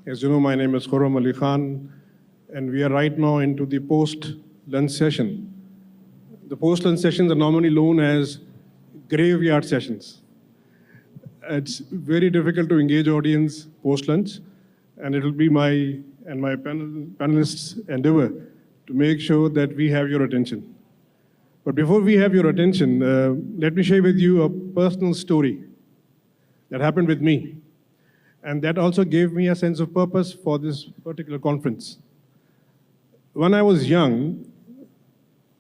As you know, my name is Khurram Ali Khan, and we are right now into the post-lunch session. The post-lunch sessions are normally known as graveyard sessions. It's very difficult to engage audience post-lunch, and it will be my and my panelists' endeavor to make sure that we have your attention. But before we have your attention, let me share with you a personal story that happened with me. And that also gave me a sense of purpose for this particular conference. When I was young,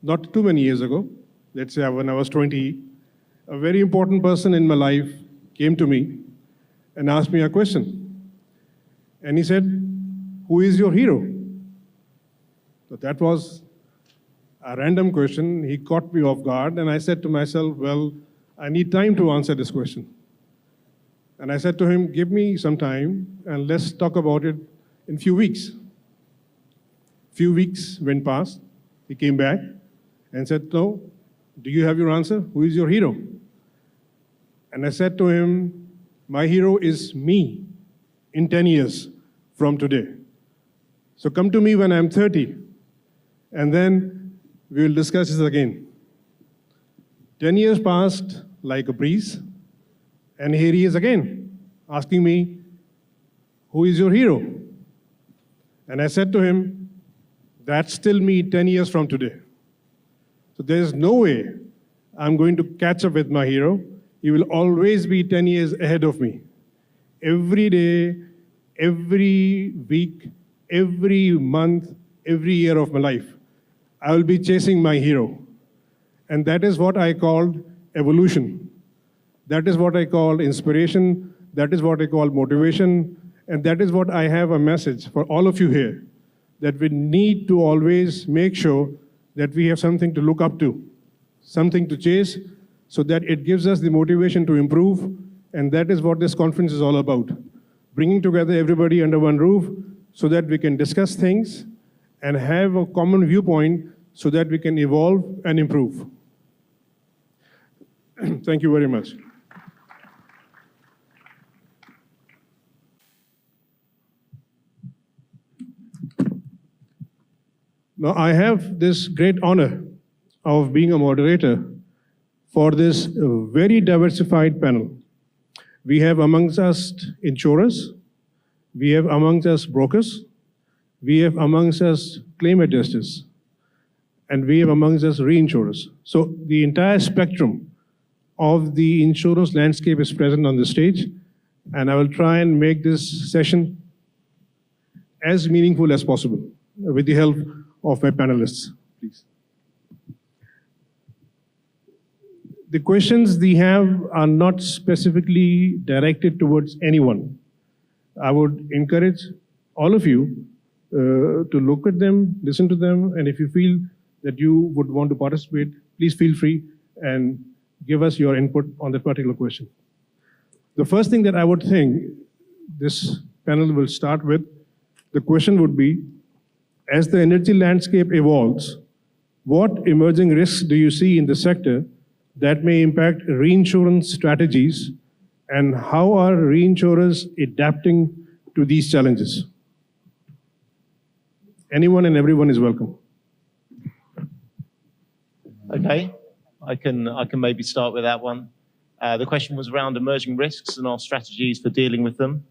not too many years ago, let's say when I was 20, a very important person in my life came to me and asked me a question. And he said, "Who is your hero?" So that was a random question. He caught me off guard, and I said to myself, well, I need time to answer this question. And I said to him, give me some time, and let's talk about it in few weeks. Few weeks went past. He came back and said, no, do you have your answer? Who is your hero? And I said to him, my hero is me in 10 years from today. So come to me when I'm 30, and then we will discuss this again. 10 years passed like a breeze, and here he is again, asking me, who is your hero? And I said to him, that's still me 10 years from today. So there is no way I'm going to catch up with my hero. He will always be 10 years ahead of me. Every day, every week, every month, every year of my life, I will be chasing my hero. And that is what I called evolution. That is what I call inspiration. That is what I call motivation. And that is what I have a message for all of you here, that we need to always make sure that we have something to look up to, something to chase, so that it gives us the motivation to improve. And that is what this conference is all about. Bringing together everybody under one roof so that we can discuss things and have a common viewpoint so that we can evolve and improve. Thank you very much. Now, I have this great honor of being a moderator for this very diversified panel. We have amongst us insurers, we have amongst us brokers, we have amongst us claim adjusters, and we have amongst us reinsurers. So the entire spectrum of the insurance landscape is present on the stage, and I will try and make this session as meaningful as possible with the help of my panelists, please. The questions we have are not specifically directed towards anyone. I would encourage all of you to look at them, listen to them, and if you feel that you would want to participate, please feel free and give us your input on that particular question. The first thing that I would think this panel will start with, the question would be, as the energy landscape evolves, what emerging risks do you see in the sector that may impact reinsurance strategies, and how are reinsurers adapting to these challenges? Anyone and everyone is welcome. Okay, I can maybe start with that one. The question was around emerging risks and our strategies for dealing with them.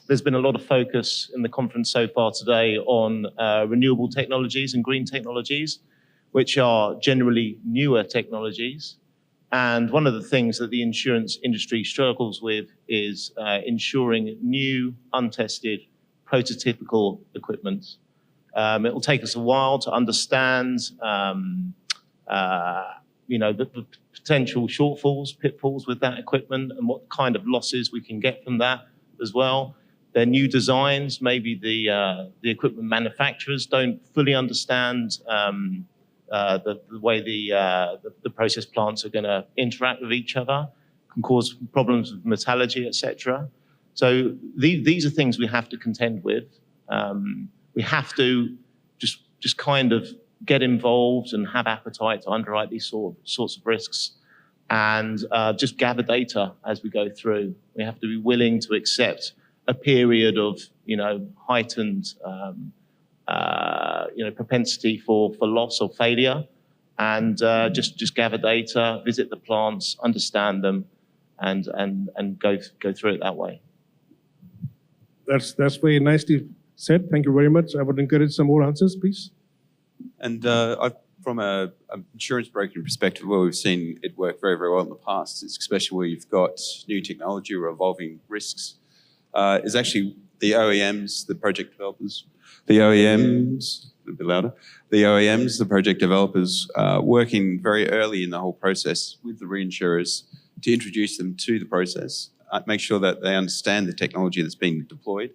There's been a lot of focus in the conference so far today on renewable technologies and green technologies, which are generally newer technologies. And one of the things that the insurance industry struggles with is ensuring new, untested, prototypical equipment. It will take us a while to understand the potential shortfalls, pitfalls with that equipment, and what kind of losses we can get from that as well. They're new designs. Maybe the equipment manufacturers don't fully understand the way the process plants are going to interact with each other, can cause problems with metallurgy, etc. So these are things we have to contend with. We have to just kind of get involved and have appetite to underwrite these sorts of risks, and just gather data as we go through. We have to be willing to accept a period of, heightened, propensity for loss or failure, and just gather data, visit the plants, understand them, and go through it that way. That's very nicely said. Thank you very much. I would encourage some more answers, please. And from an insurance broking perspective, where we've seen it work very, very well in the past, especially where you've got new technology or evolving risks, is actually the OEMs, the project developers, the OEMs, a bit louder, the OEMs, the project developers, working very early in the whole process with the reinsurers to introduce them to the process, make sure that they understand the technology that's being deployed,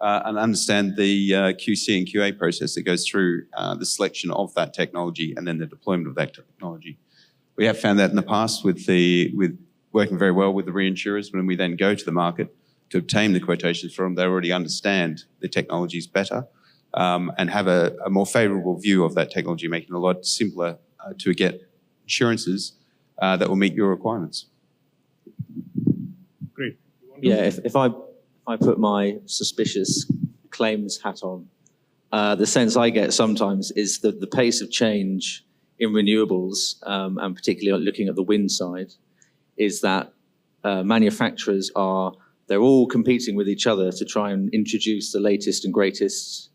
and understand the QC and QA process that goes through the selection of that technology and then the deployment of that technology. We have found that in the past with working very well with the reinsurers. When we then go to the market to obtain the quotations from them, they already understand the technologies better and have a more favourable view of that technology, making it a lot simpler to get insurances that will meet your requirements. Great. Yeah, if I put my suspicious claims hat on, the sense I get sometimes is that the pace of change in renewables, and particularly looking at the wind side, is that manufacturers they're all competing with each other to try and introduce the latest and greatest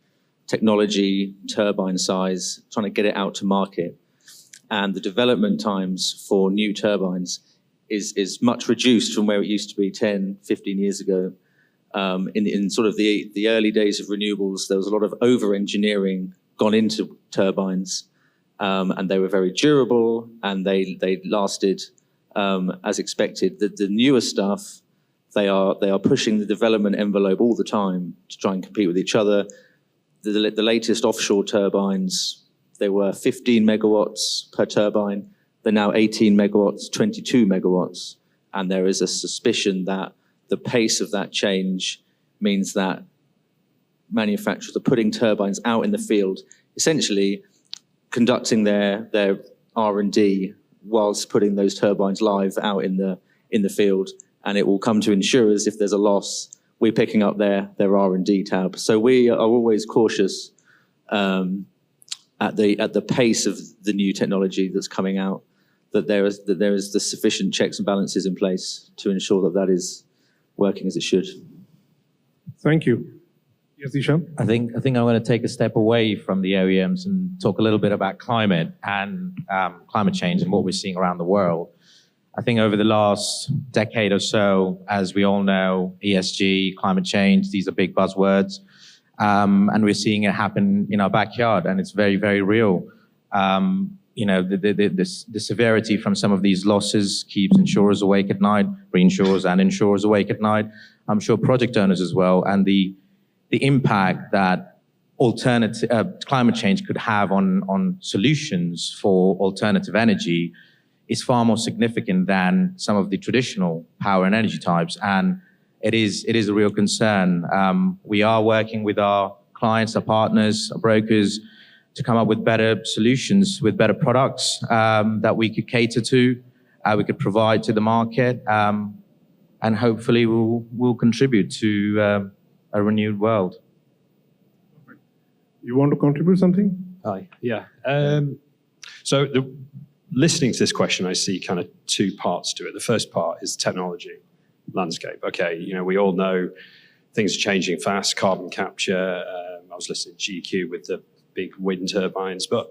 technology, turbine size, trying to get it out to market. And the development times for new turbines is much reduced from where it used to be 10, 15 years ago. In sort of the early days of renewables, there was a lot of over-engineering gone into turbines, and they were very durable and they lasted as expected. The newer stuff, they are pushing the development envelope all the time to try and compete with each other. The latest offshore turbines, they were 15 megawatts per turbine. They're now 18 megawatts, 22 megawatts. And there is a suspicion that the pace of that change means that manufacturers are putting turbines out in the field, essentially conducting their R&D whilst putting those turbines live out in the field. And it will come to insurers if there's a loss. We're picking up their R&D tab. So we are always cautious at the pace of the new technology that's coming out, that there is the sufficient checks and balances in place to ensure that is working as it should. Thank you. Yes, Zeeshan? I think I'm going to take a step away from the OEMs and talk a little bit about climate and climate change and what we're seeing around the world. I think over the last decade or so, as we all know, ESG, climate change, these are big buzzwords. And we're seeing it happen in our backyard, and it's very, very real. The severity from some of these losses keeps insurers awake at night, reinsurers and insurers awake at night. I'm sure project owners as well. And the impact that climate change could have on solutions for alternative energy is far more significant than some of the traditional power and energy types. And it is a real concern. We are working with our clients, our partners, our brokers, to come up with better solutions, with better products that we could cater to, we could provide to the market, and hopefully we'll contribute to a renewed world. You want to contribute something? Hi, yeah. So listening to this question, I see kind of two parts to it. The first part is technology landscape. Okay, we all know things are changing fast, carbon capture. I was listening to GCube with the big wind turbines, but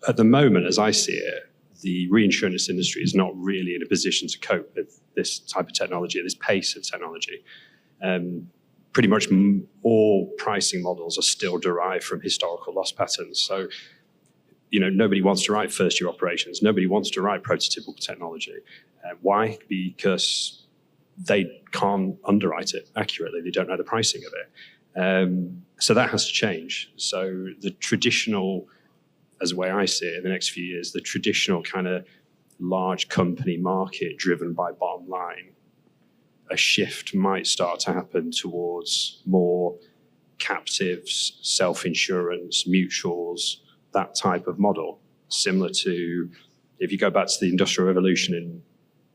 at the moment, as I see it, the reinsurance industry is not really in a position to cope with this type of technology, this pace of technology. Pretty much all pricing models are still derived from historical loss patterns. So, nobody wants to write first-year operations. Nobody wants to write prototypical technology. Why? Because they can't underwrite it accurately. They don't know the pricing of it. So that has to change. So the traditional, as the way I see it in the next few years, the traditional kind of large company market driven by bottom line, a shift might start to happen towards more captives, self-insurance, mutuals, that type of model, similar to, if you go back to the Industrial Revolution in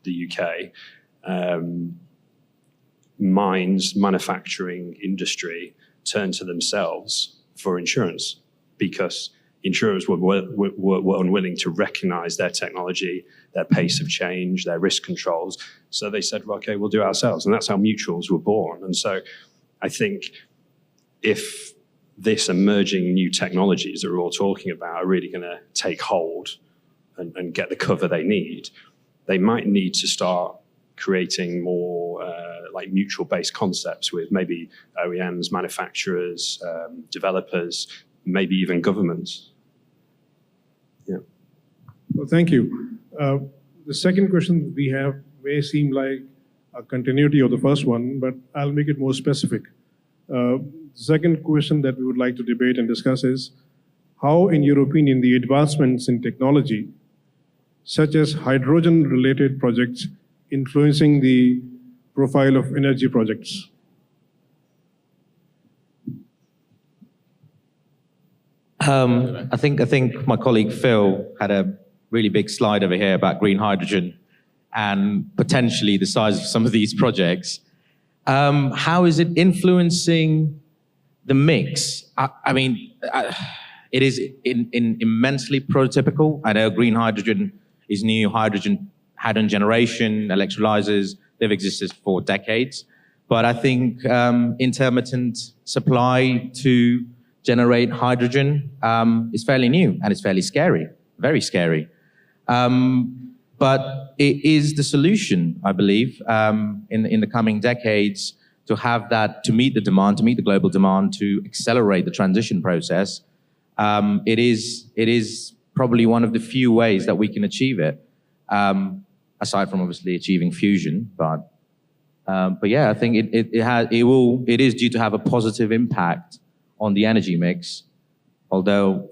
the UK, mines, manufacturing industry turn to themselves for insurance because insurers were unwilling to recognize their technology, their pace of change, their risk controls. So they said, well, okay, we'll do it ourselves. And that's how mutuals were born. And so I think if this emerging new technologies that we're all talking about are really going to take hold and get the cover they need, they might need to start creating more like mutual-based concepts with maybe OEMs, manufacturers, developers, maybe even governments. Yeah. Well, thank you. The second question we have may seem like a continuity of the first one, but I'll make it more specific. The second question that we would like to debate and discuss is how, in your opinion, the advancements in technology, such as hydrogen-related projects, influencing the profile of energy projects? I think my colleague Phil had a really big slide over here about green hydrogen and potentially the size of some of these projects. How is it influencing the mix? It is immensely prototypical. I know green hydrogen is new. Hydrogen generation, electrolyzers, they've existed for decades. But I think intermittent supply to generate hydrogen is fairly new and it's fairly scary, very scary. But it is the solution, I believe, in the coming decades to have that, to meet the demand, to meet the global demand, to accelerate the transition process. It is probably one of the few ways that we can achieve it, aside from obviously achieving fusion. But yeah, I think it is due to have a positive impact on the energy mix, although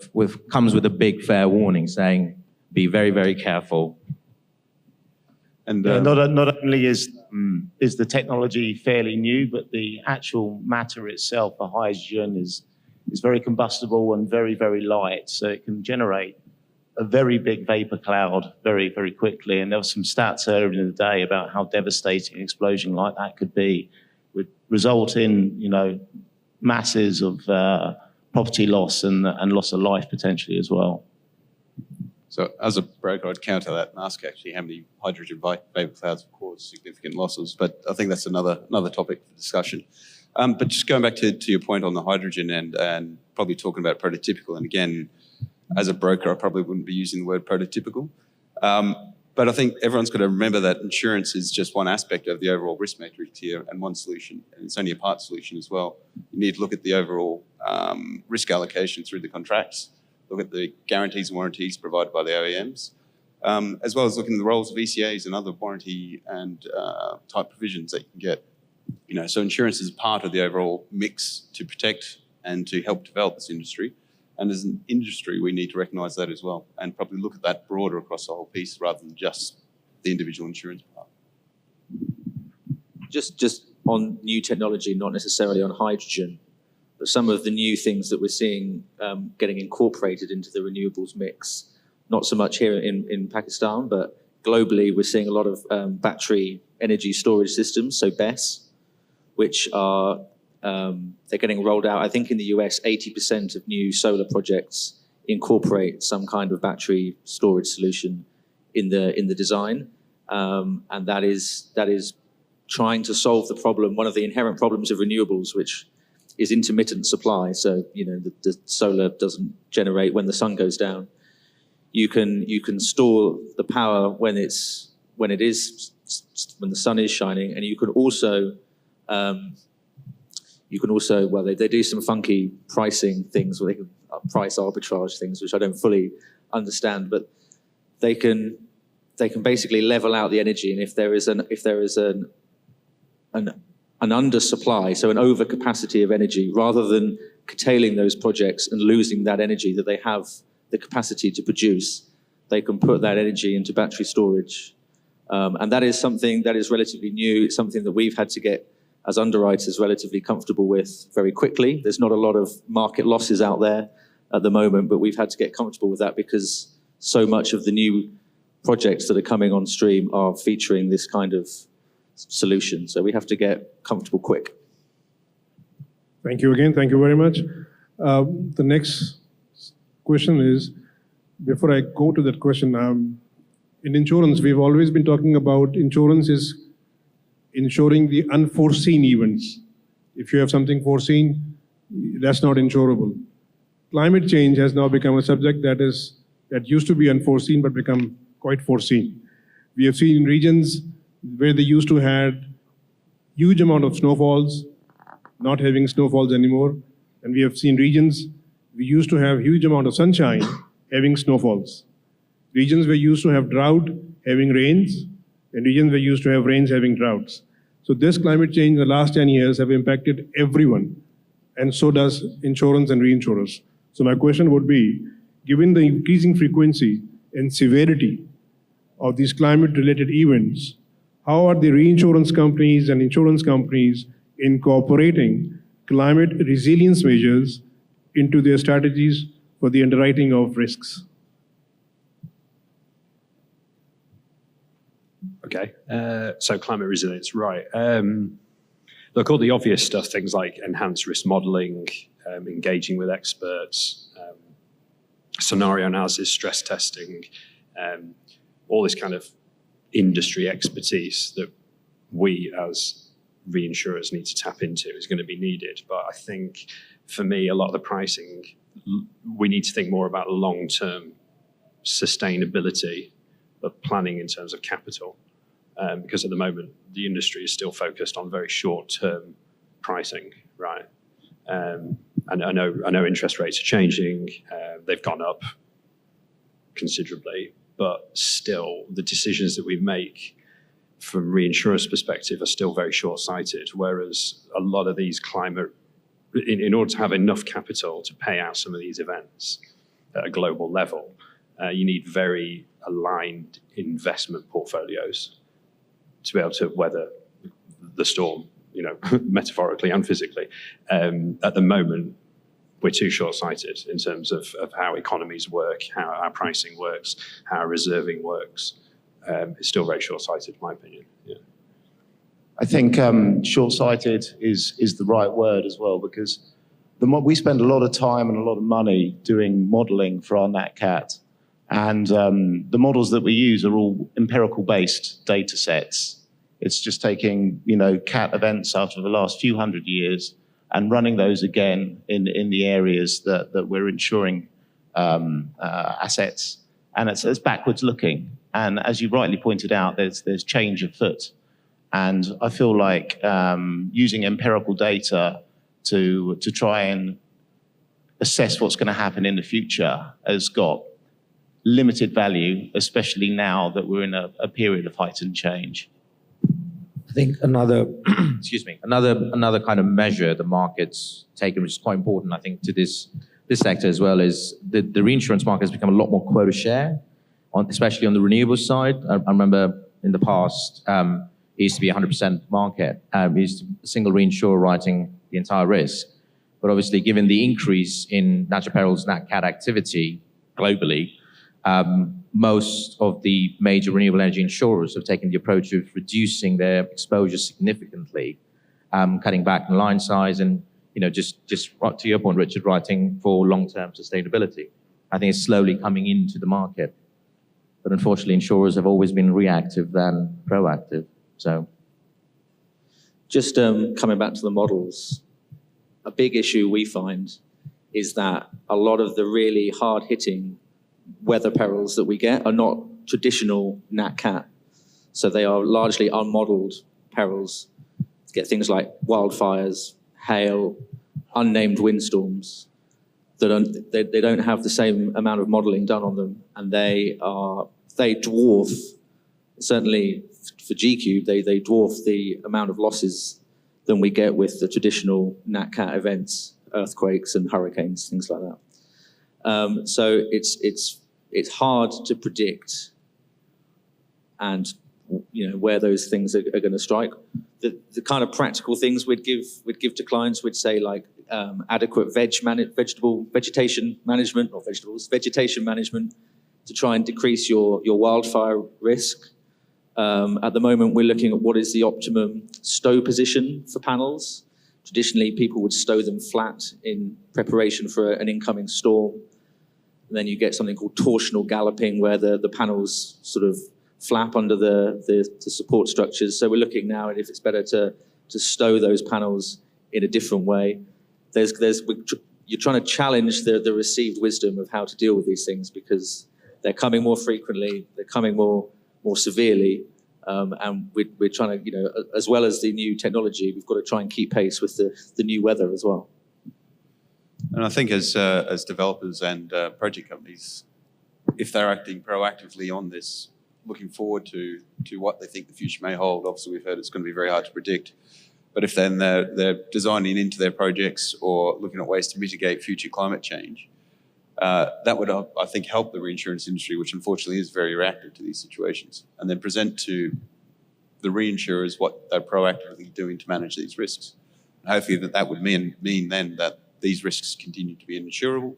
comes with a big fair warning saying, be very, very careful. And not only is the technology fairly new, but the actual matter itself, the hydrogen, is very combustible and very, very light. So it can generate a very big vapor cloud very, very quickly. And there were some stats earlier in the day about how devastating an explosion like that could be, would result in, masses of property loss and loss of life potentially as well. So as a broker, I'd counter that and ask actually how many hydrogen vapor clouds have caused significant losses. But I think that's another topic for discussion. But just going back to your point on the hydrogen and probably talking about prototypical, and again, as a broker, I probably wouldn't be using the word prototypical. But I think everyone's got to remember that insurance is just one aspect of the overall risk matrix here and one solution, and it's only a part solution as well. You need to look at the overall risk allocation through the contracts, look at the guarantees and warranties provided by the OEMs, as well as looking at the roles of ECAs and other warranty and type provisions that you can get. So insurance is part of the overall mix to protect and to help develop this industry. And as an industry, we need to recognise that as well and probably look at that broader across the whole piece rather than just the individual insurance part. Just on new technology, not necessarily on hydrogen, but some of the new things that we're seeing getting incorporated into the renewables mix, not so much here in Pakistan, but globally we're seeing a lot of battery energy storage systems, so BESS, which are they're getting rolled out. I think in the US, 80% of new solar projects incorporate some kind of battery storage solution in the design, and that is trying to solve the problem, one of the inherent problems of renewables, which is intermittent supply. So the solar doesn't generate when the sun goes down. You can store the power when the sun is shining, and you can also they do some funky pricing things where they can price arbitrage things, which I don't fully understand, but they can basically level out the energy, and if there is an undersupply, so an overcapacity of energy, rather than curtailing those projects and losing that energy that they have the capacity to produce, they can put that energy into battery storage. And that is something that is relatively new. It's something that we've had to get, as underwriters, relatively comfortable with very quickly. There's not a lot of market losses out there at the moment, but we've had to get comfortable with that because so much of the new projects that are coming on stream are featuring this kind of solution. So we have to get comfortable quick. Thank you again. Thank you very much. The next question is, before I go to that question, in insurance, we've always been talking about insurance is insuring the unforeseen events. If you have something foreseen, that's not insurable. Climate change has now become a subject that used to be unforeseen but become quite foreseen. We have seen in regions where they used to had huge amount of snowfalls, not having snowfalls anymore. And we have seen regions we used to have huge amount of sunshine, having snowfalls. Regions where used to have drought, having rains, and regions where used to have rains, having droughts. So this climate change in the last 10 years have impacted everyone, and so does insurance and reinsurers. So my question would be, given the increasing frequency and severity of these climate-related events, how are the reinsurance companies and insurance companies incorporating climate resilience measures into their strategies for the underwriting of risks? Okay, so climate resilience, right. Look, all the obvious stuff, things like enhanced risk modeling, engaging with experts, scenario analysis, stress testing, all this kind of industry expertise that we as reinsurers need to tap into is going to be needed. But I think for me, a lot of the pricing, we need to think more about long-term sustainability of planning in terms of capital. Because at the moment, the industry is still focused on very short-term pricing, right? And I know interest rates are changing. They've gone up considerably, but still the decisions that we make from reinsurers' perspective are still very short-sighted, whereas a lot of these climate, in order to have enough capital to pay out some of these events at a global level, you need very aligned investment portfolios to be able to weather the storm, you know, metaphorically and physically. At the moment, we're too short-sighted in terms of how economies work, how our pricing works, how our reserving works. It's still very short-sighted, in my opinion. Yeah. I think short-sighted is the right word as well, because we spend a lot of time and a lot of money doing modelling for our Nat Cat. And the models that we use are all empirical-based data sets. It's just taking, you know, cat events out of the last few hundred years and running those again in the areas that we're insuring assets. And it's backwards looking. And as you rightly pointed out, there's change afoot. And I feel like using empirical data to try and assess what's going to happen in the future has got limited value, especially now that we're in a period of heightened change. I think another, another kind of measure the market's taken, which is quite important, I think, to this sector as well, is the reinsurance market has become a lot more quota share, especially on the renewables side. I remember in the past, it used to be a 100% market. It used to be a single reinsurer writing the entire risk. But obviously, given the increase in natural perils, Nat Cat activity globally, most of the major renewable energy insurers have taken the approach of reducing their exposure significantly, cutting back on line size, and just to your point, Richard, writing for long-term sustainability. I think it's slowly coming into the market, but unfortunately, insurers have always been reactive than proactive. So, just coming back to the models, a big issue we find is that a lot of the really hard-hitting weather perils that we get are not traditional Nat Cat. So they are largely unmodeled perils. You get things like wildfires, hail, unnamed windstorms that they don't have the same amount of modeling done on them, and they dwarf, certainly for GCube, they dwarf the amount of losses than we get with the traditional Nat Cat events, earthquakes and hurricanes, things like that. So it's hard to predict and where those things are going to strike. The kind of practical things we'd give to clients, we'd say like adequate vegetation management to try and decrease your wildfire risk. At the moment, we're looking at what is the optimum stow position for panels. Traditionally, people would stow them flat in preparation for an incoming storm. And then you get something called torsional galloping, where the panels sort of flap under the support structures. So we're looking now at if it's better to stow those panels in a different way. You're trying to challenge the received wisdom of how to deal with these things, because they're coming more frequently, they're coming more severely, and we're trying to, as well as the new technology, we've got to try and keep pace with the new weather as well. And I think as developers and project companies, if they're acting proactively on this, looking forward to what they think the future may hold, obviously we've heard it's going to be very hard to predict. But if then they're designing into their projects or looking at ways to mitigate future climate change, that would, I think, help the reinsurance industry, which unfortunately is very reactive to these situations, and then present to the reinsurers what they're proactively doing to manage these risks. And hopefully that would mean then that these risks continue to be insurable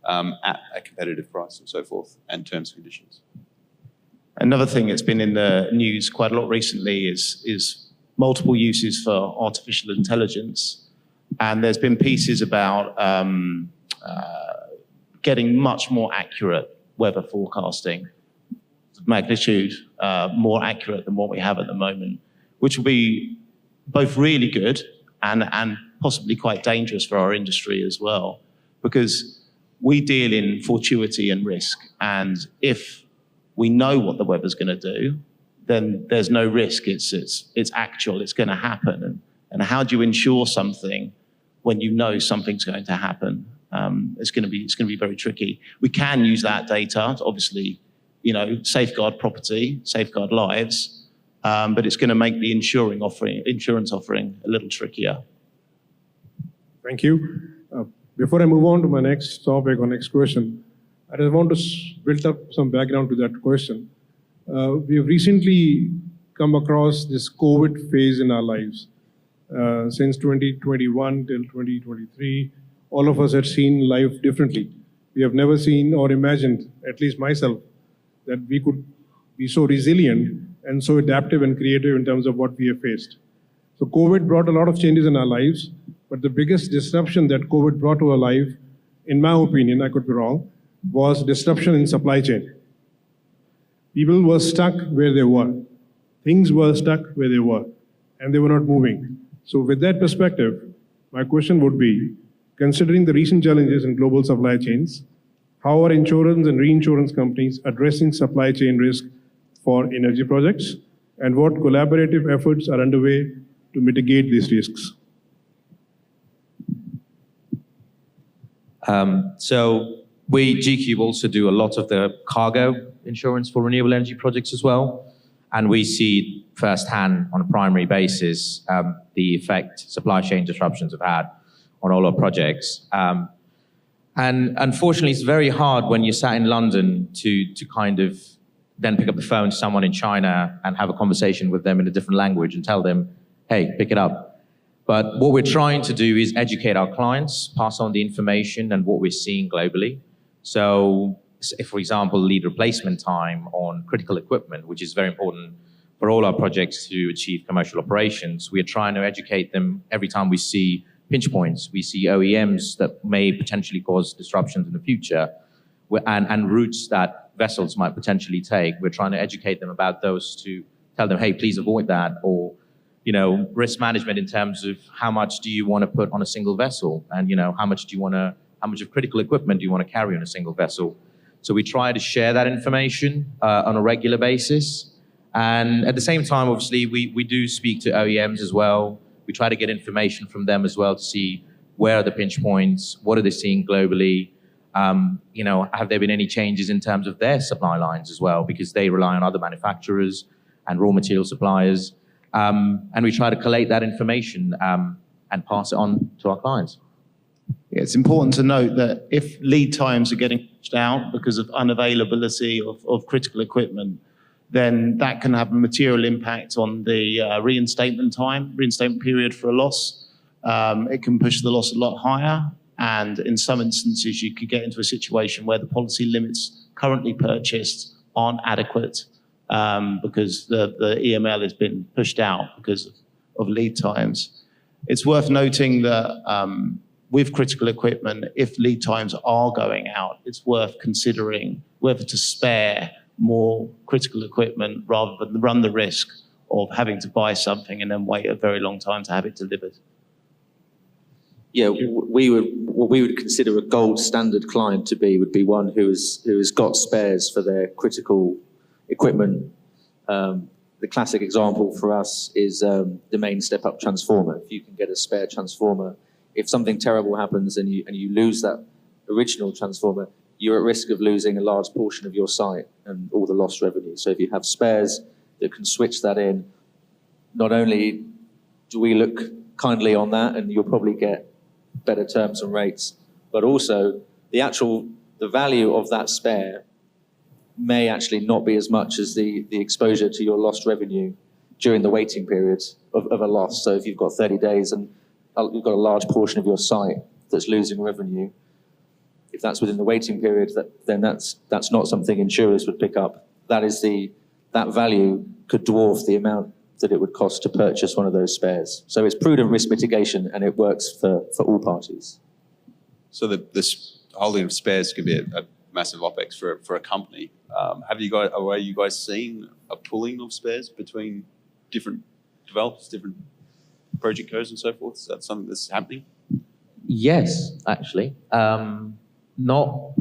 at a competitive price and so forth, and terms and conditions. Another thing that's been in the news quite a lot recently is multiple uses for artificial intelligence. And there's been pieces about getting much more accurate weather forecasting, magnitude more accurate than what we have at the moment, which will be both really good and possibly quite dangerous for our industry as well, because we deal in fortuity and risk. And if we know what the weather's going to do, then there's no risk. It's actual. It's going to happen. And how do you insure something when you know something's going to happen? It's going to be very tricky. We can use that data to obviously, safeguard property, safeguard lives, but it's going to make the insurance offering a little trickier. Thank you. Before I move on to my next topic or next question, I just want to build up some background to that question. We have recently come across this COVID phase in our lives. Since 2021 till 2023, all of us have seen life differently. We have never seen or imagined, at least myself, that we could be so resilient and so adaptive and creative in terms of what we have faced. So COVID brought a lot of changes in our lives, but the biggest disruption that COVID brought to our life, in my opinion, I could be wrong, was disruption in supply chain. People were stuck where they were. Things were stuck where they were, and they were not moving. So with that perspective, my question would be, considering the recent challenges in global supply chains, how are insurance and reinsurance companies addressing supply chain risk for energy projects, and what collaborative efforts are underway to mitigate these risks? So we, GCube, also do a lot of the cargo insurance for renewable energy projects as well. And we see firsthand on a primary basis the effect supply chain disruptions have had on all our projects. And unfortunately, it's very hard when you're sat in London to kind of then pick up the phone to someone in China and have a conversation with them in a different language and tell them, hey, pick it up. But what we're trying to do is educate our clients, pass on the information and what we're seeing globally. So if, for example, lead replacement time on critical equipment, which is very important for all our projects to achieve commercial operations, we are trying to educate them every time we see pinch points. We see OEMs that may potentially cause disruptions in the future and routes that vessels might potentially take. We're trying to educate them about those to tell them, hey, please avoid that, or risk management in terms of how much do you want to put on a single vessel, and how much of critical equipment do you want to carry on a single vessel. So we try to share that information on a regular basis. And at the same time, obviously, we do speak to OEMs as well. We try to get information from them as well to see where are the pinch points, what are they seeing globally, have there been any changes in terms of their supply lines as well, because they rely on other manufacturers and raw material suppliers. And we try to collate that information and pass it on to our clients. Yeah, it's important to note that if lead times are getting pushed out because of unavailability of critical equipment, then that can have a material impact on the reinstatement period for a loss. It can push the loss a lot higher. And in some instances, you could get into a situation where the policy limits currently purchased aren't adequate because the EML has been pushed out because of lead times. It's worth noting that with critical equipment, if lead times are going out, it's worth considering whether to spare more critical equipment rather than run the risk of having to buy something and then wait a very long time to have it delivered. Yeah, what we would consider a gold standard client to be would be one who has got spares for their critical equipment. The classic example for us is the main step-up transformer. If you can get a spare transformer, if something terrible happens and you lose that original transformer, you're at risk of losing a large portion of your site and all the lost revenue. So if you have spares that can switch that in, not only do we look kindly on that and you'll probably get better terms and rates, but also the value of that spare may actually not be as much as the exposure to your lost revenue during the waiting period of a loss. So if you've got 30 days and you've got a large portion of your site that's losing revenue, if that's within the waiting period, then that's not something insurers would pick up. That value could dwarf the amount that it would cost to purchase one of those spares. So it's prudent risk mitigation and it works for all parties. So this holding of spares could be a massive OPEX for a company. Are you guys seeing a pooling of spares between different developers, different project codes and so forth? Is that something that's happening? Yes, actually. Not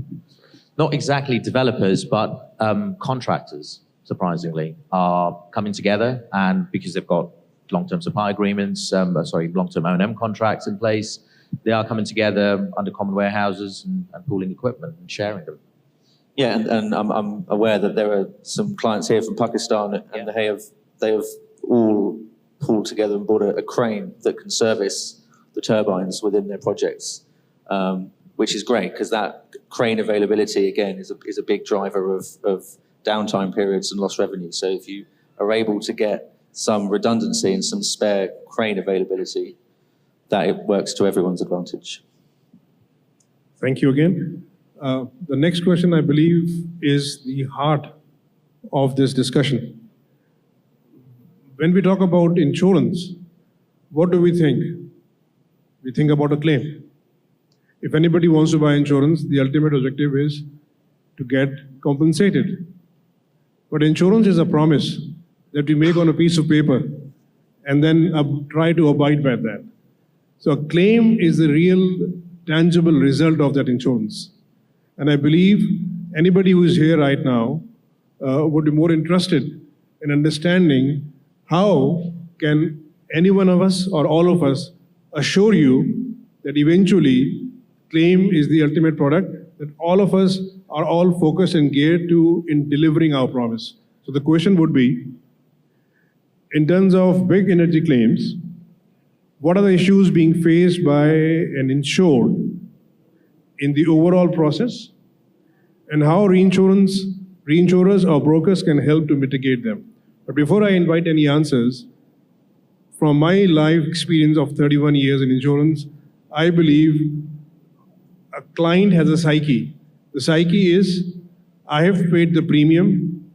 exactly developers, but contractors, surprisingly, are coming together, and because they've got long-term supply agreements, long-term O&M contracts in place, they are coming together under common warehouses and pooling equipment and sharing them. Yeah, and I'm aware that there are some clients here from Pakistan, and they have all pulled together and bought a crane that can service the turbines within their projects, which is great because that crane availability again is a big driver of downtime periods and lost revenue. So if you are able to get some redundancy and some spare crane availability, that it works to everyone's advantage. Thank you again. The next question, I believe, is the heart of this discussion. When we talk about insurance, what do we think? We think about a claim. If anybody wants to buy insurance, the ultimate objective is to get compensated. But insurance is a promise that we make on a piece of paper and then try to abide by that. So a claim is the real tangible result of that insurance. And I believe anybody who is here right now would be more interested in understanding how can any one of us or all of us assure you that eventually claim is the ultimate product, that all of us are all focused and geared to in delivering our promise. So the question would be, in terms of big energy claims, what are the issues being faced by an insured in the overall process, and how reinsurers or brokers can help to mitigate them? But before I invite any answers, from my life experience of 31 years in insurance, I believe a client has a psyche. The psyche is, I have paid the premium,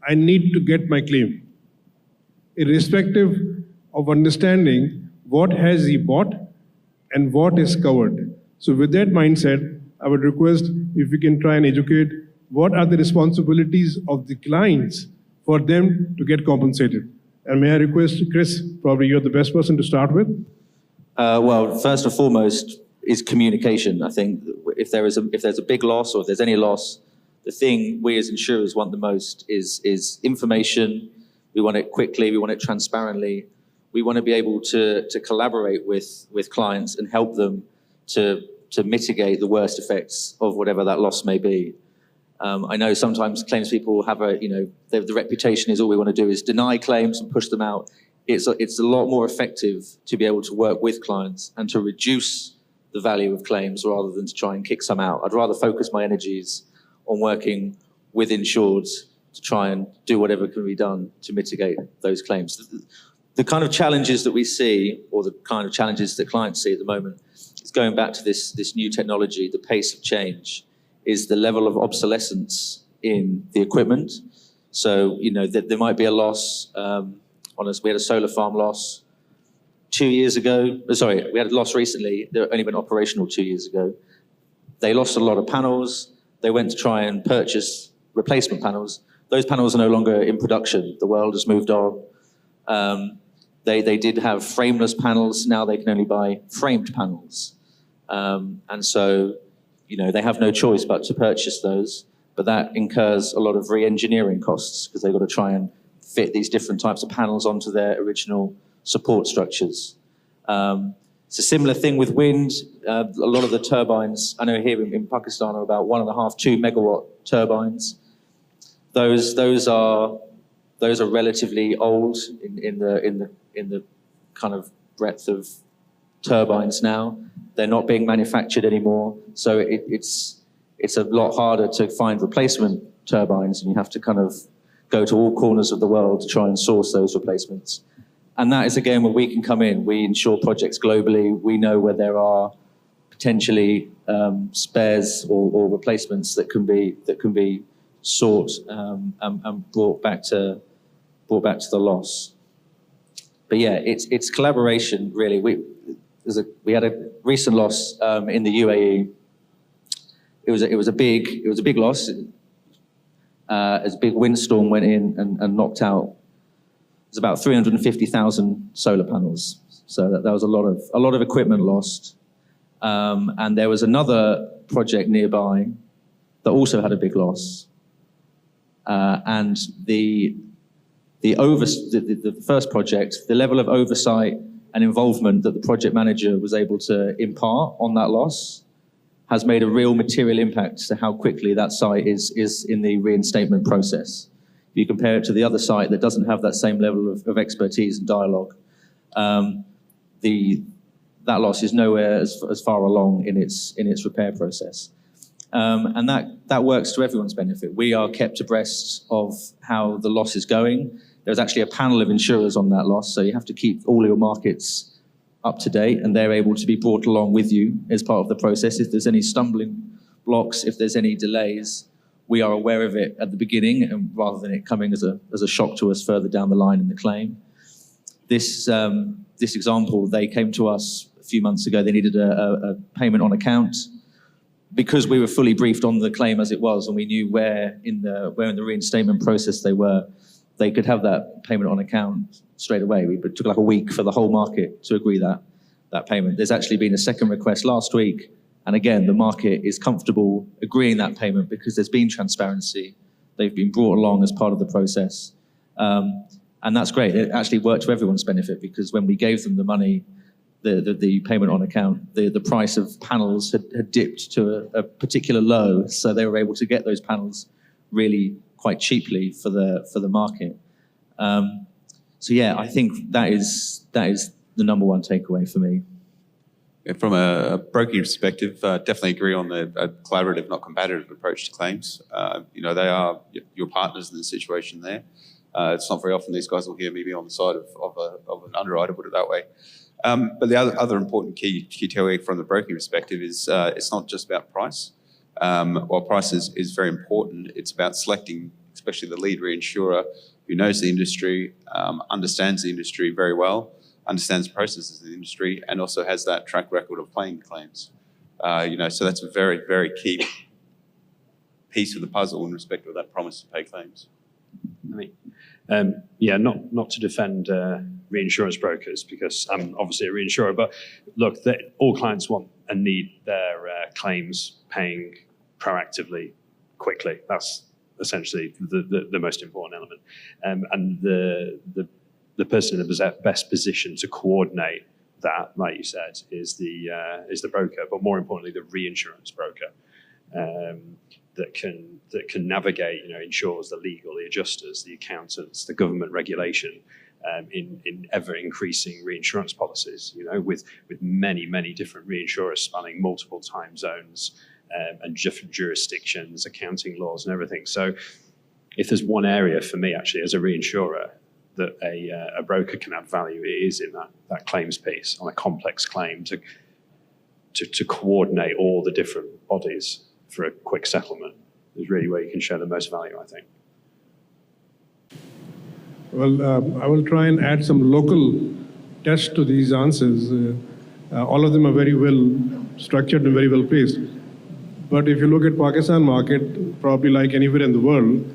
I need to get my claim. Irrespective of understanding what has he bought and what is covered. So with that mindset, I would request if we can try and educate what are the responsibilities of the clients for them to get compensated. And may I request, Chris, probably you're the best person to start with. Well, first and foremost is communication. I think if there's a big loss or if there's any loss, the thing we as insurers want the most is information. We want it quickly, we want it transparently. We want to be able to collaborate with clients and help them to mitigate the worst effects of whatever that loss may be. I know sometimes claims people have the reputation is all we want to do is deny claims and push them out. It's a lot more effective to be able to work with clients and to reduce the value of claims rather than to try and kick some out. I'd rather focus my energies on working with insureds to try and do whatever can be done to mitigate those claims. The kind of challenges that we see, or the kind of challenges that clients see at the moment, is going back to this new technology, the pace of change, is the level of obsolescence in the equipment. So, there might be a loss on us. We had a solar farm loss 2 years ago. Sorry, we had a loss recently that only went operational 2 years ago. They lost a lot of panels. They went to try and purchase replacement panels. Those panels are no longer in production. The world has moved on. They did have frameless panels. Now they can only buy framed panels. And so, they have no choice but to purchase those. But that incurs a lot of re-engineering costs because they've got to try and fit these different types of panels onto their original support structures. It's a similar thing with wind. A lot of the turbines, I know here in Pakistan, are about 1.5, 2 megawatt turbines. Those are relatively old in the kind of breadth of turbines now. They're not being manufactured anymore, so it's a lot harder to find replacement turbines, and you have to kind of go to all corners of the world to try and source those replacements. And that is again where we can come in. We insure projects globally. We know where there are potentially spares or replacements that can be sought and brought back to the loss. But yeah, it's collaboration really. We had a recent loss in the UAE. It was a big loss. As a big windstorm went in and knocked out. It was about 350,000 solar panels. So that was a lot of equipment lost. And there was another project nearby that also had a big loss. And the first project, the level of oversight and involvement that the project manager was able to impart on that loss has made a real material impact to how quickly that site is in the reinstatement process. If you compare it to the other site that doesn't have that same level of expertise and dialogue, that loss is nowhere as far along in its repair process. And that works to everyone's benefit. We are kept abreast of how the loss is going. There's actually a panel of insurers on that loss, so you have to keep all your markets up to date, and they're able to be brought along with you as part of the process. If there's any stumbling blocks, if there's any delays, we are aware of it at the beginning, and rather than it coming as a shock to us further down the line in the claim. This example, they came to us a few months ago. They needed a payment on account. Because we were fully briefed on the claim as it was, and we knew where in the reinstatement process they were, they could have that payment on account straight away. It took like a week for the whole market to agree that payment. There's actually been a second request last week, and again, the market is comfortable agreeing that payment because there's been transparency. They've been brought along as part of the process, and that's great. It actually worked to everyone's benefit because when we gave them the money, the payment on account, the price of panels had dipped to a particular low, so they were able to get those panels really quite cheaply for the market. So yeah, I think that is the number one takeaway for me. Yeah, from a broking perspective, definitely agree on the collaborative, not combative approach to claims. They are your partners in the situation there. It's not very often these guys will hear me be on the side of an underwriter, put it that way. But the other important key takeaway from the broking perspective is it's not just about price. While price is very important, it's about selecting, especially the lead reinsurer who knows the industry, understands the industry very well, understands processes of the industry, and also has that track record of paying the claims. So that's a very, very key piece of the puzzle in respect of that promise to pay claims. Not to defend reinsurance brokers because I'm obviously a reinsurer, but look, all clients want and need their claims paying proactively, quickly. That's essentially the most important element. And the person in the best position to coordinate that, like you said, is the broker, but more importantly, the reinsurance broker. That can navigate, insurers, the legal, the adjusters, the accountants, the government regulation in ever increasing reinsurance policies. With many different reinsurers spanning multiple time zones and different jurisdictions, accounting laws, and everything. So, if there's one area for me actually as a reinsurer that a broker can add value, it is in that claims piece on a complex claim to coordinate all the different bodies for a quick settlement is really where you can show the most value, I think. Well, I will try and add some local touch to these answers. All of them are very well structured and very well placed. But if you look at Pakistan market, probably like anywhere in the world,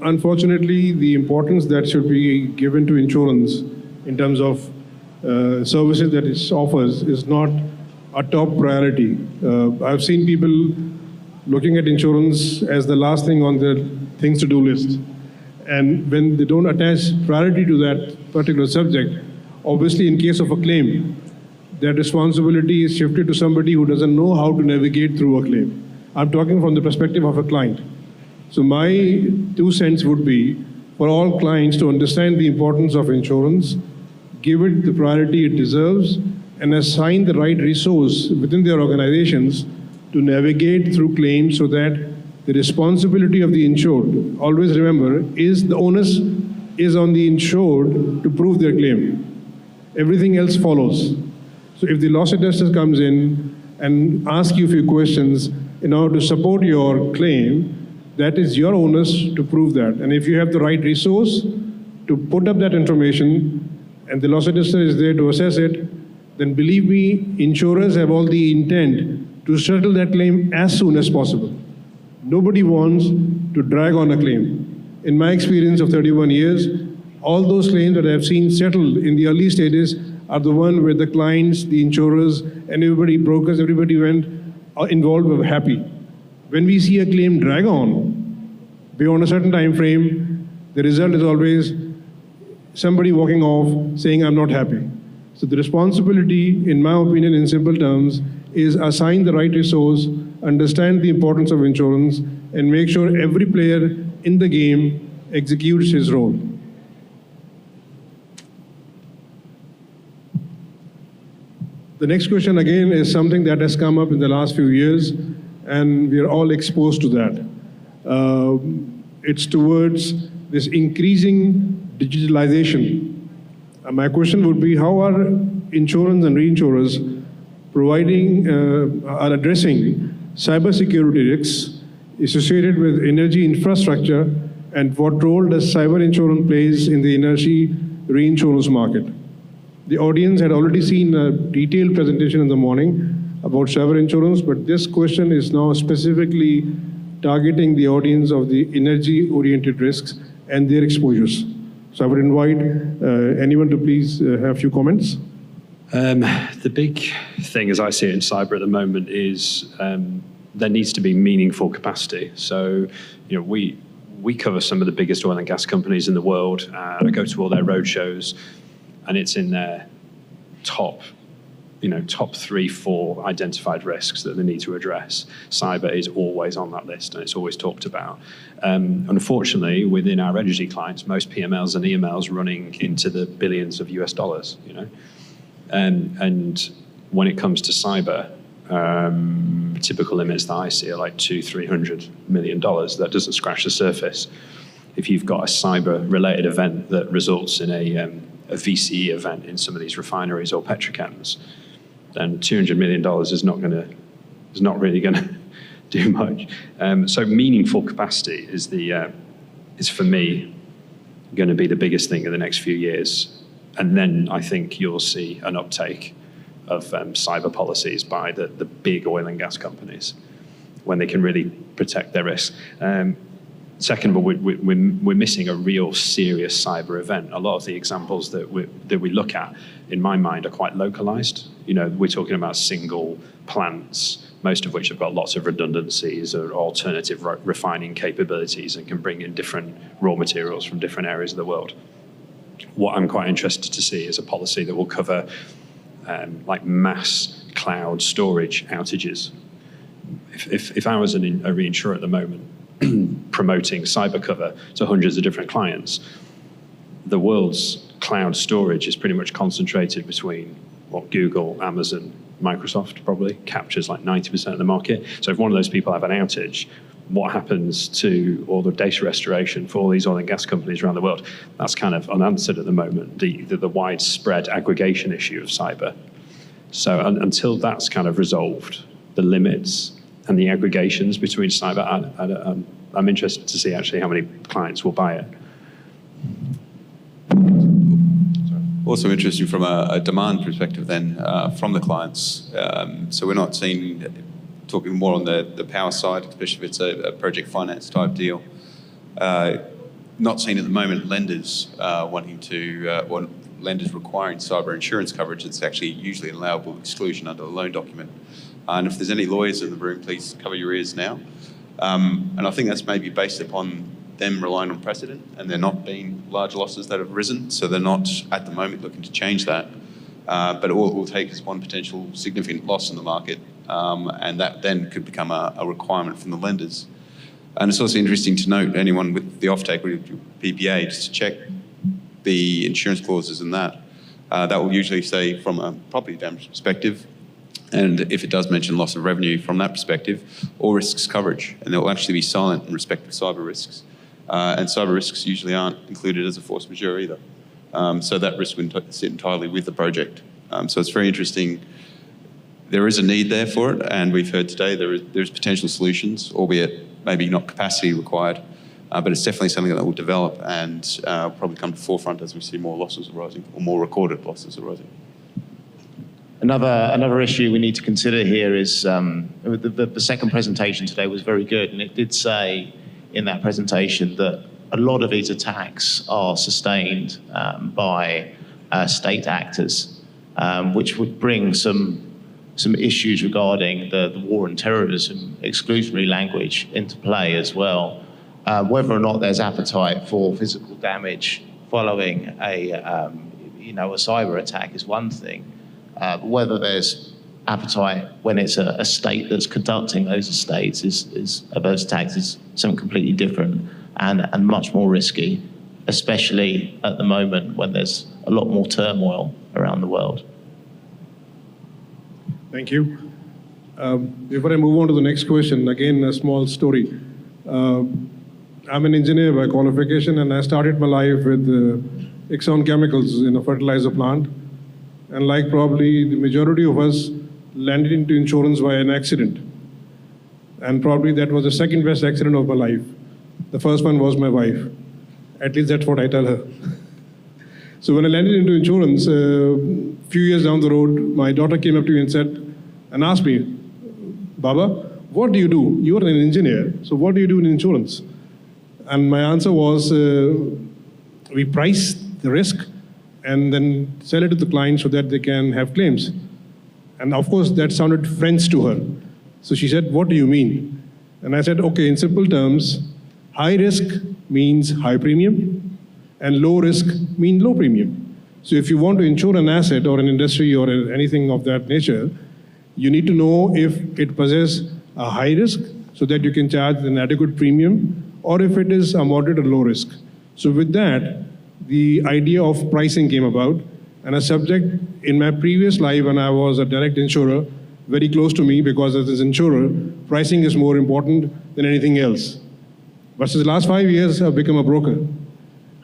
unfortunately, the importance that should be given to insurance in terms of services that it offers is not a top priority. I've seen people looking at insurance as the last thing on their things to do list. And when they don't attach priority to that particular subject, obviously in case of a claim, that responsibility is shifted to somebody who doesn't know how to navigate through a claim. I'm talking from the perspective of a client. So my 2 cents would be for all clients to understand the importance of insurance, give it the priority it deserves, and assign the right resource within their organizations to navigate through claims so that the responsibility of the insured, always remember, is the onus is on the insured to prove their claim. Everything else follows. So if the loss adjuster comes in and asks you a few questions in order to support your claim, that is your onus to prove that. And if you have the right resource to put up that information and the loss adjuster is there to assess it, then believe me, insurers have all the intent to settle that claim as soon as possible. Nobody wants to drag on a claim. In my experience of 31 years, all those claims that I've seen settled in the early stages are the one where the clients, the insurers, and everybody, brokers, everybody involved were happy. When we see a claim drag on beyond a certain time frame, the result is always somebody walking off saying, I'm not happy. So the responsibility, in my opinion, in simple terms, is assign the right resource, understand the importance of insurance, and make sure every player in the game executes his role. The next question, again, is something that has come up in the last few years, and we are all exposed to that. It's towards this increasing digitalization. My question would be, how are insurance and reinsurers are addressing cybersecurity risks associated with energy infrastructure, and what role does cyber insurance plays in the energy reinsurance market? The audience had already seen a detailed presentation in the morning about cyber insurance, but this question is now specifically targeting the audience of the energy-oriented risks and their exposures. So I would invite anyone to please have a few comments. The big thing, as I see it in cyber at the moment, is there needs to be meaningful capacity. So, we cover some of the biggest oil and gas companies in the world. I go to all their road shows, and it's in their top 3, 4 identified risks that they need to address. Cyber is always on that list, and it's always talked about. Unfortunately, within our energy clients, most PMLs and EMLs running into the billions of US dollars, And when it comes to cyber, typical limits that I see are like $200-300 million. That doesn't scratch the surface. If you've got a cyber-related event that results in a VCE event in some of these refineries or petrochems, then $200 million is not really going to do much. So meaningful capacity is for me going to be the biggest thing in the next few years. And then I think you'll see an uptake of cyber policies by the big oil and gas companies when they can really protect their risks. Second of all, we're missing a real serious cyber event. A lot of the examples that we look at, in my mind, are quite localized. We're talking about single plants, most of which have got lots of redundancies or alternative refining capabilities and can bring in different raw materials from different areas of the world. What I'm quite interested to see is a policy that will cover like mass cloud storage outages. If I was a reinsurer at the moment promoting cyber cover to hundreds of different clients, the world's cloud storage is pretty much concentrated between Google, Amazon, Microsoft probably captures like 90% of the market. So if one of those people have an outage, what happens to all the data restoration for all these oil and gas companies around the world? That's kind of unanswered at the moment, the widespread aggregation issue of cyber. So until that's kind of resolved, the limits and the aggregations between cyber, I'm interested to see actually how many clients will buy it. Also interesting from a demand perspective then from the clients. So we're not talking more on the power side, especially if it's a project finance type deal. Not seeing at the moment lenders lenders requiring cyber insurance coverage. It's actually usually an allowable exclusion under the loan document. And if there's any lawyers in the room, please cover your ears now. And I think that's maybe based upon them relying on precedent and there not being large losses that have risen. So they're not at the moment looking to change that. But all it will take is one potential significant loss in the market. And that then could become a requirement from the lenders. And it's also interesting to note, anyone with the offtake or PPA, just to check the insurance clauses in that. That will usually say from a property damage perspective, and if it does mention loss of revenue from that perspective, all risks coverage, and it will actually be silent in respect of cyber risks. And cyber risks usually aren't included as a force majeure either. So that risk would sit entirely with the project. So it's very interesting. There is a need there for it, and we've heard today there's potential solutions, albeit maybe not capacity required, but it's definitely something that will develop and probably come to the forefront as we see more losses arising, or more recorded losses arising. Another issue we need to consider here is the second presentation today was very good, and it did say in that presentation that a lot of these attacks are sustained by state actors, which would bring some issues regarding the war and terrorism exclusionary language into play as well. Whether or not there's appetite for physical damage following a cyber attack is one thing. But whether there's appetite when it's a state that's conducting those estates those attacks is something completely different and much more risky, especially at the moment when there's a lot more turmoil around the world. Thank you. Before I move on to the next question, again, a small story. I'm an engineer by qualification, and I started my life with Exxon Chemicals in a fertilizer plant. And like probably the majority of us landed into insurance by an accident. And probably that was the second best accident of my life. The first one was my wife. At least that's what I tell her. So when I landed into insurance, a few years down the road, my daughter came up to me and asked me, Baba, what do you do? You're an engineer, so what do you do in insurance? And my answer was, we price the risk and then sell it to the client so that they can have claims. And of course, that sounded French to her. So she said, what do you mean? And I said, okay, in simple terms, high risk means high premium, and low risk means low premium. So if you want to insure an asset or an industry or anything of that nature, you need to know if it possesses a high risk so that you can charge an adequate premium, or if it is a moderate or low risk. So with that, the idea of pricing came about, and a subject in my previous life when I was a direct insurer, very close to me, because as an insurer, pricing is more important than anything else. But since the last 5 years, I've become a broker.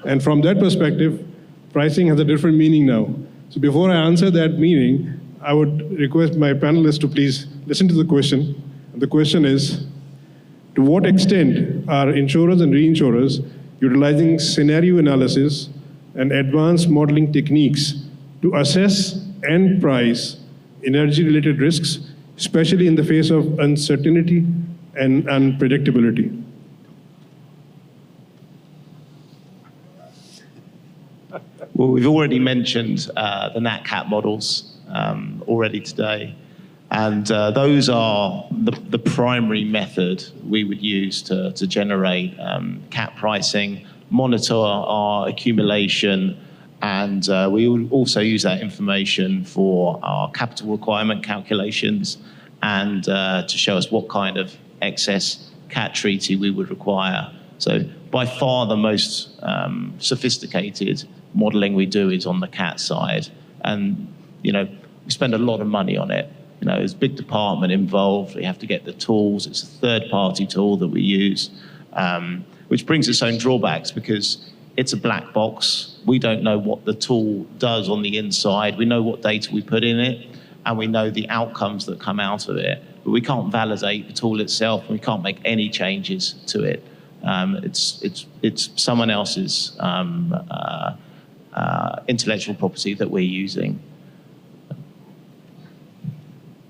And from that perspective, pricing has a different meaning now. So before I answer that meaning, I would request my panelists to please listen to the question. And the question is, to what extent are insurers and reinsurers utilizing scenario analysis and advanced modeling techniques to assess and price energy-related risks, especially in the face of uncertainty and unpredictability? Well, we've already mentioned the NatCat models already today. And those are the primary method we would use to generate cat pricing, monitor our accumulation, and we will also use that information for our capital requirement calculations and to show us what kind of excess cat treaty we would require. So by far the most sophisticated modeling we do is on the cat side. And, we spend a lot of money on it. There's a big department involved. We have to get the tools. It's a third-party tool that we use, which brings its own drawbacks because it's a black box. We don't know what the tool does on the inside. We know what data we put in it, and we know the outcomes that come out of it. But we can't validate the tool itself, and we can't make any changes to it. It's someone else's intellectual property that we're using.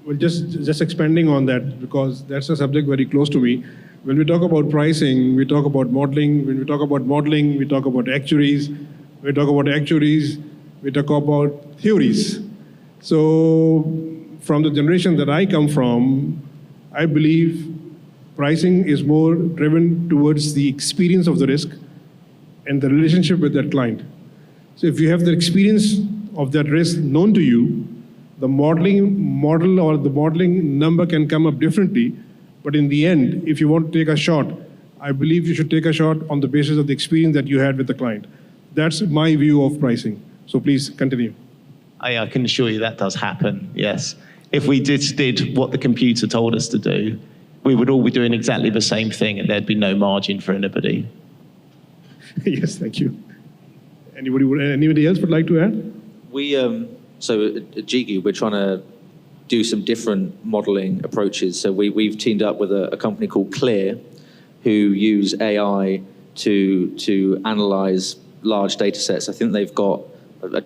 Well, just expanding on that, because that's a subject very close to me. When we talk about pricing, we talk about modeling. When we talk about modeling, we talk about actuaries. When we talk about actuaries, we talk about theories. So from the generation that I come from, I believe pricing is more driven towards the experience of the risk and the relationship with that client. So if you have the experience of that risk known to you, the model or the modeling number can come up differently. But in the end, if you want to take a shot, I believe you should take a shot on the basis of the experience that you had with the client. That's my view of pricing. So please continue. I can assure you that does happen, yes. If we just did what the computer told us to do, we would all be doing exactly the same thing and there'd be no margin for anybody. Yes, thank you. Anybody else would like to add? So at GCube, we're trying to do some different modeling approaches. So we've teamed up with a company called Clear, who use AI to analyze large data sets. I think they've got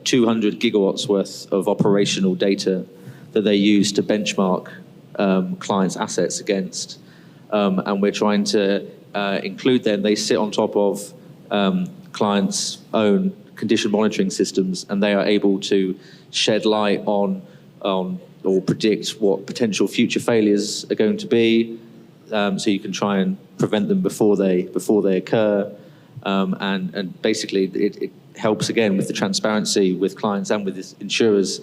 200 gigawatts worth of operational data that they use to benchmark clients' assets against. And we're trying to include them. They sit on top of clients' own condition monitoring systems, and they are able to shed light on or predict what potential future failures are going to be, so you can try and prevent them before they occur. And basically, it helps again with the transparency with clients and with insurers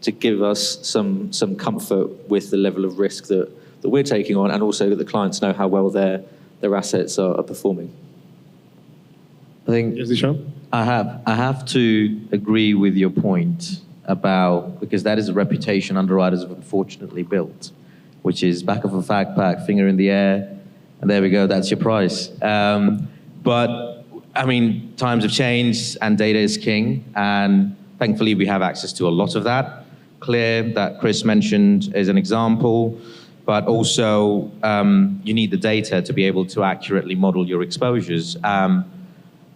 to give us some comfort with the level of risk that we're taking on, and also that the clients know how well their assets are performing. I think Zeeshan? I have to agree with your point about, because that is a reputation underwriters have unfortunately built, which is back of a fact pack, finger in the air, and there we go, that's your price. But I mean, times have changed and data is king, and thankfully we have access to a lot of that. Clear, that Chris mentioned, is an example, but also you need the data to be able to accurately model your exposures.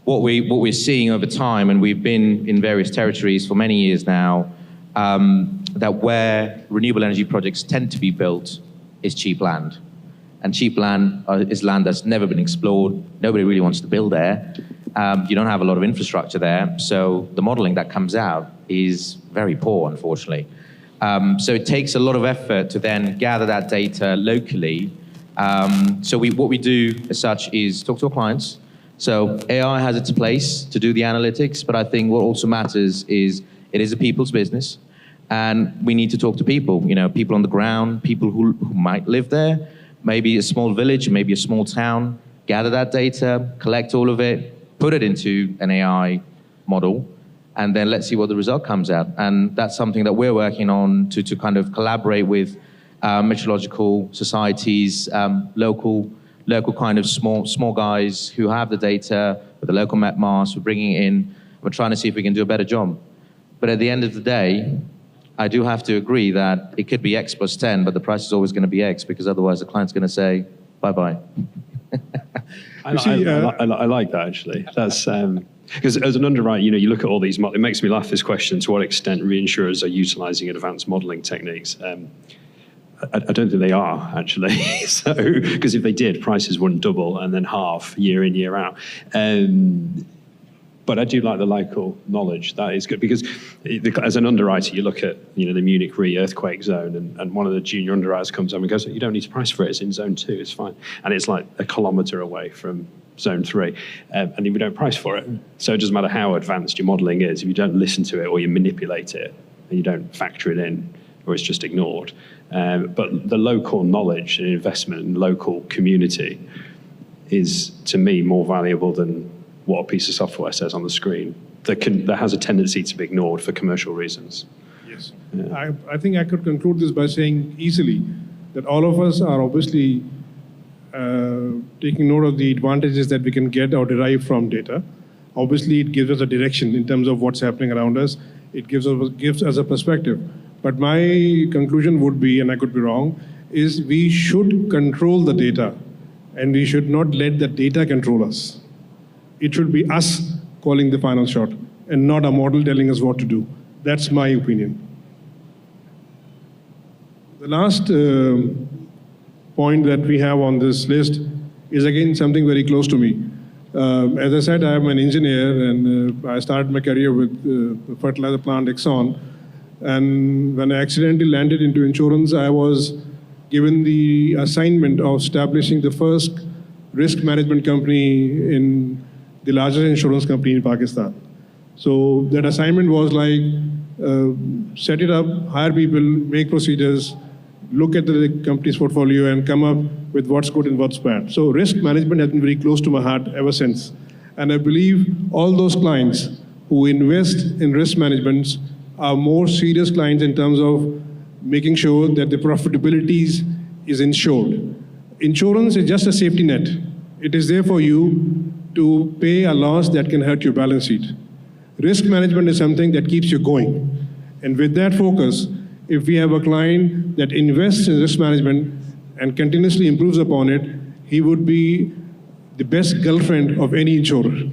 What we're seeing over time, and we've been in various territories for many years now, that where renewable energy projects tend to be built is cheap land. And cheap land is land that's never been explored. Nobody really wants to build there. You don't have a lot of infrastructure there. So the modeling that comes out is very poor, unfortunately. So it takes a lot of effort to then gather that data locally. So what we do as such is talk to our clients. So AI has its place to do the analytics, but I think what also matters is it is a people's business, and we need to talk to people, people on the ground, people who might live there, maybe a small village, maybe a small town, gather that data, collect all of it, put it into an AI model, and then let's see what the result comes out. And that's something that we're working on to kind of collaborate with meteorological societies, local kind of small guys who have the data with the local Met Mast. We're bringing it in. We're trying to see if we can do a better job. But at the end of the day, I do have to agree that it could be X plus 10, but the price is always going to be X, because otherwise the client's going to say, bye-bye. I like that, actually. That's because as an underwriter, you look at all these, it makes me laugh, this question, to what extent reinsurers are utilizing advanced modeling techniques. I don't think they are, actually. So, because if they did, prices wouldn't double and then half year in, year out. But I do like the local knowledge. That is good, because as an underwriter, you look at the Munich Re earthquake zone, and one of the junior underwriters comes up and goes, "You don't need to price for it. It's in zone 2. It's fine." And it's like a kilometre away from zone 3, and if you don't price for it. So it doesn't matter how advanced your modelling is, if you don't listen to it or you manipulate it and you don't factor it in, or it's just ignored. But the local knowledge and investment in local community is, to me, more valuable than what a piece of software says on the screen that has a tendency to be ignored for commercial reasons. Yes. Yeah. I think I could conclude this by saying easily that all of us are obviously taking note of the advantages that we can get or derive from data. Obviously, it gives us a direction in terms of what's happening around us. It gives us a perspective. But my conclusion would be, and I could be wrong, is we should control the data, and we should not let the data control us. It should be us calling the final shot. and not a model telling us what to do. That's my opinion. The last point that we have on this list is again something very close to me. As I said, I'm an engineer, and I started my career with the fertilizer plant Exxon. And when I accidentally landed into insurance, I was given the assignment of establishing the first risk management company in the largest insurance company in Pakistan. So that assignment was like, set it up, hire people, make procedures, look at the company's portfolio and come up with what's good and what's bad. So risk management has been very close to my heart ever since. And I believe all those clients who invest in risk management are more serious clients in terms of making sure that the profitability is ensured. Insurance is just a safety net. It is there for you to pay a loss that can hurt your balance sheet. Risk management is something that keeps you going. And with that focus, if we have a client that invests in risk management and continuously improves upon it, he would be the best girlfriend of any insurer.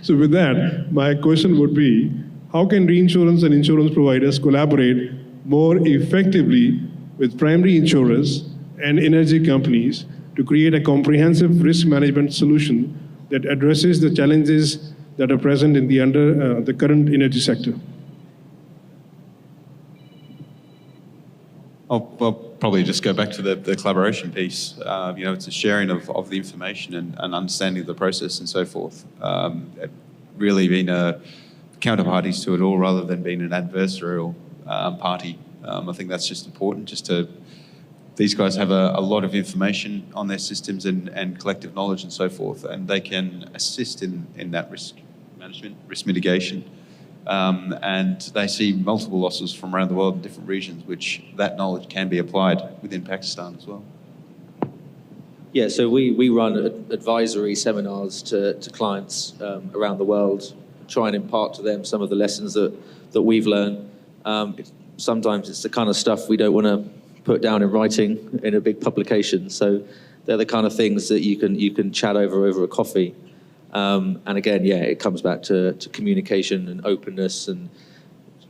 So with that, my question would be, how can reinsurance and insurance providers collaborate more effectively with primary insurers and energy companies to create a comprehensive risk management solution that addresses the challenges that are present in the current energy sector? I'll probably just go back to the collaboration piece. It's a sharing of the information and understanding of the process and so forth. Really being counterparties to it all rather than being an adversarial party. I think that's just important, these guys have a lot of information on their systems and collective knowledge and so forth, and they can assist in that risk management, risk mitigation. And they see multiple losses from around the world in different regions, which that knowledge can be applied within Pakistan as well. Yeah, so we run advisory seminars to clients around the world, try and impart to them some of the lessons that we've learned. Sometimes it's the kind of stuff we don't want to put down in writing in a big publication. So they're the kind of things that you can chat over a coffee. And again, yeah, it comes back to communication and openness and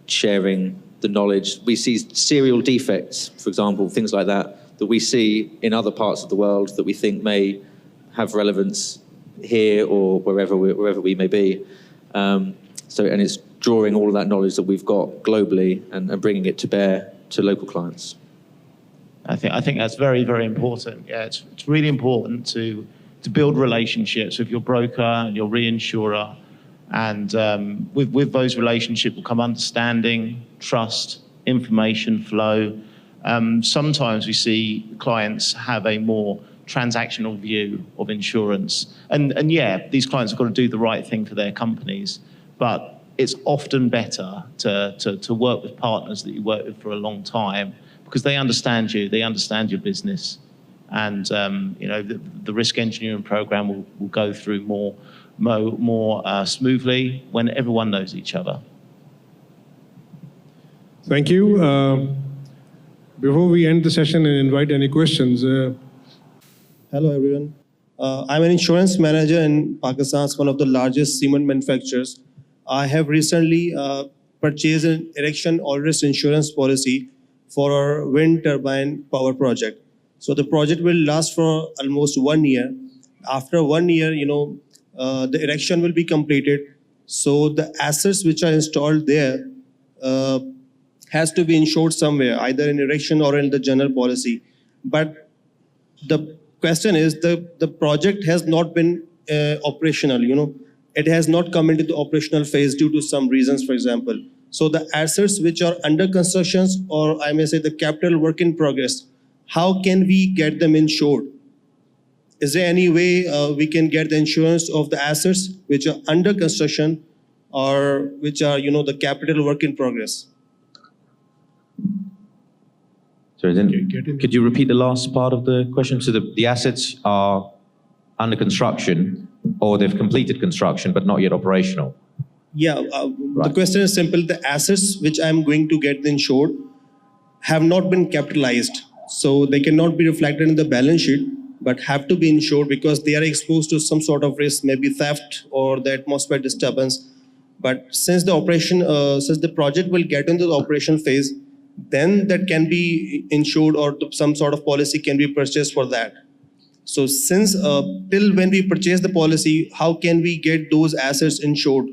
sharing the knowledge. We see serial defects, for example, things like that we see in other parts of the world that we think may have relevance here or wherever we may be. And it's drawing all of that knowledge that we've got globally and bringing it to bear to local clients. I think that's very, very important. Yeah, it's really important to build relationships with your broker and your reinsurer, and with those relationships will come understanding, trust, information flow. Sometimes we see clients have a more transactional view of insurance, and yeah, these clients have got to do the right thing for their companies, but it's often better to work with partners that you work with for a long time, because they understand you, they understand your business, and the risk engineering program will go through more smoothly when everyone knows each other. Thank you. Before we end the session and invite any questions. Hello, everyone. I'm an insurance manager in Pakistan, one of the largest cement manufacturers. I have recently purchased an erection all risk insurance policy for our wind turbine power project. So the project will last for almost 1 year. After 1 year, the erection will be completed. So the assets which are installed there has to be insured somewhere, either in erection or in the general policy. But the question is, the project has not been operational, It has not come into the operational phase due to some reasons, for example. So the assets which are under construction, or I may say the capital work in progress, how can we get them insured? Is there any way we can get the insurance of the assets which are under construction or which are, the capital work in progress? Sorry, then could you repeat the last part of the question? So the assets are under construction, or they've completed construction but not yet operational? Yeah, The question is simple. The assets which I'm going to get insured have not been capitalized. So they cannot be reflected in the balance sheet. but have to be insured because they are exposed to some sort of risk, maybe theft or the atmospheric disturbance. But since the project will get into the operation phase, then that can be insured or some sort of policy can be purchased for that. So since till when we purchase the policy, how can we get those assets insured?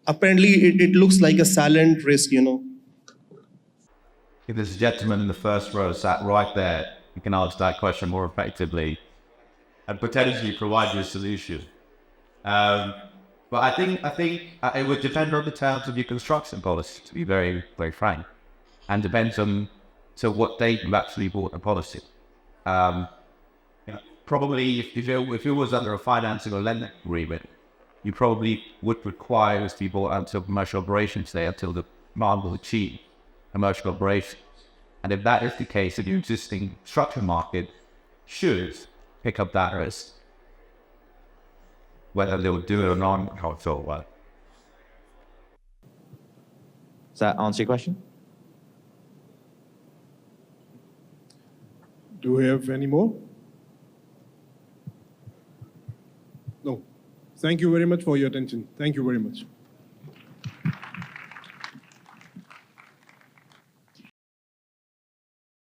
Apparently, it looks like a silent risk, you know. If there's a gentleman in the first row sat right there, you can answer that question more effectively and potentially provide you a solution. But I think it would depend on the terms of your construction policy, to be very, very frank, and depends on what date you actually bought the policy. Probably if it was under a financing or lending agreement, you probably would require this to be bought until commercial operations day, until the demand will achieve commercial operation. And if that is the case, the existing structure market should pick up that risk. Whether they'll do it or not, how it felt well. Does that answer your question? Do we have any more? No. Thank you very much for your attention. Thank you very much.